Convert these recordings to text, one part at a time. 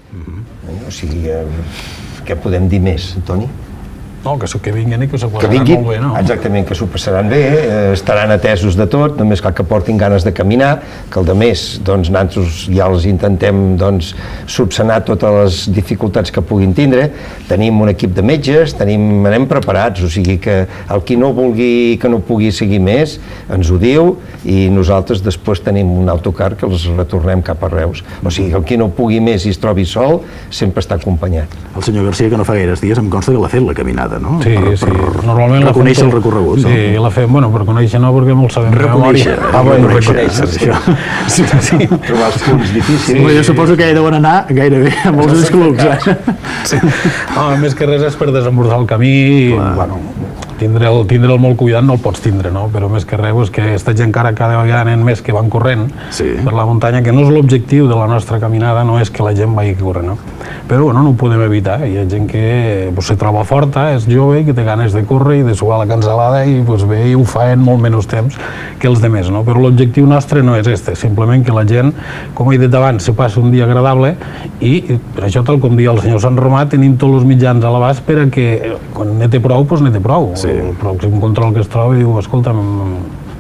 O sigui, què podem dir més, Toni? No, que vinguin i que s'ho passaran molt bé, no? Exactament, que s'ho passaran bé, estaran atesos de tot, només cal que portin ganes de caminar, que el de més, doncs, nosaltres ja els intentem, doncs, subsanar totes les dificultats que puguin tindre. Tenim un equip de metges, anem preparats, o sigui que el qui no vulgui, que no pugui seguir més, ens ho diu, i nosaltres després tenim un autocar que els retornem cap a Reus. O sigui que el qui no pugui més i es trobi sol, sempre està acompanyat. El senyor Garcia, que no fa gaires dies, em consta que l'ha fet la caminada, no? Sí, sí. Normalment per conèixer el recorregut, no? Sí, la fem, bueno, per conèixer no, perquè no el sabem de memòria. Reconèixer. Sí. Trobar els punts difícils. Jo suposo que hi deuen anar gairebé a molts dels clubs, Sí. Més que res és per desemborsar el camí i, bueno, tindre'l molt cuidat no el pots tindre, no? Però més que res és que aquesta gent encara cada vegada anem més que van corrent per la muntanya, que no és l'objectiu de la nostra caminada, no és que la gent vagi corrent, no? Però, bueno, no ho podem evitar. Hi ha gent que se troba forta, és jove, que té ganes de córrer i de suar la cansalada i ve i ho fa en molt menys temps que els demés, no? Però l'objectiu nostre no és este, simplement que la gent, com he dit abans, se passi un dia agradable i per això, tal com diu el senyor Sant Romà, tenim tots els mitjans a l'abast per a que quan ne té prou, doncs ne té prou. El pròxim control que es troba diu, escolta,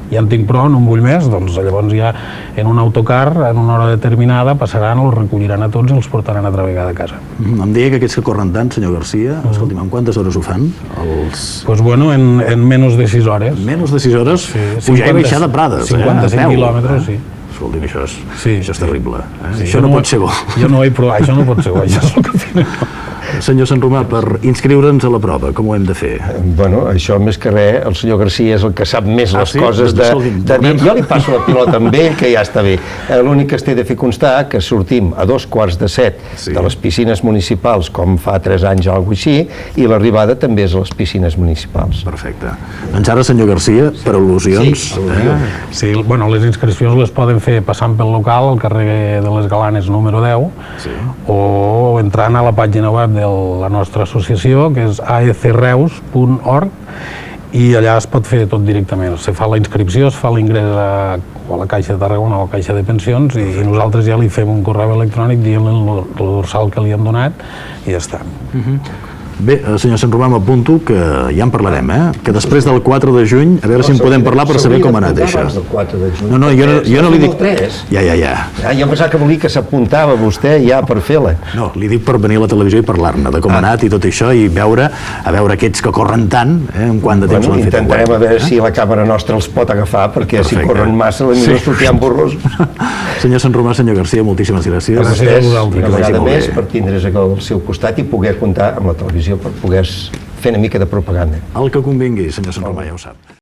ja en tinc prou, no en vull més, doncs llavors ja en un autocar, en una hora determinada, passaran, els recolliran a tots i els portaran altra vegada a casa. Em deia que aquests que corren tant, senyor Garcia, escolti'm, en quantes hores ho fan? Doncs bueno, en menys de 6 hores. Menys de 6 hores? Pujar i baixar de Prades, 55 quilòmetres, sí. Escolti'm, això és terrible. Això no pot ser bo. Jo no ho he provat, això no pot ser bo, això és el que tenen. Senyor Sant Romà, per inscriure'ns a la prova, com ho hem de fer? Bueno, això més que res, el senyor Garcia és el que sap més les coses de dir. Jo li passo la pilota amb ell, que ja està bé. L'únic que es té de fer constar que sortim a 2:45 de les piscines municipals, com fa 3 anys o alguna cosa així, i l'arribada també és a les piscines municipals. Perfecte. Doncs ara, senyor Garcia, per al·lusions. Sí, bueno, les inscripcions les poden fer passant pel local, al carrer de les Galanes número 10, o entrant a la pàgina web de la nostra associació, que és aecreus.org, i allà es pot fer tot directament. Se fa la inscripció, es fa l'ingrés a la Caixa de Tarragona o a la Caixa de Pensions i nosaltres ja li fem un correu electrònic dient-li el dorsal que li hem donat i ja està. Bé, senyor Sant Romà, m'apunto que ja en parlarem, que després del 4 de juny, a veure si en podem parlar per saber com ha anat això. No, jo no li dic... Ja. Jo pensava que volia que s'apuntava vostè ja per fer-la. No, li dic per venir a la televisió i parlar-ne de com ha anat i tot això i veure aquests que corren tant, en quant de temps l'han fet. Intentarem a veure si la càmera nostra els pot agafar, perquè si corren massa, potser sortiran borrosos. Senyor Sant Romà, senyor Garcia, moltíssimes gràcies. Gràcies a vosaltres. Una vegada més per tindre's al seu costat i poder comptar amb la televisió per poder fer una mica de propaganda. El que convingui, senyor Sant Romà, ja ho sap.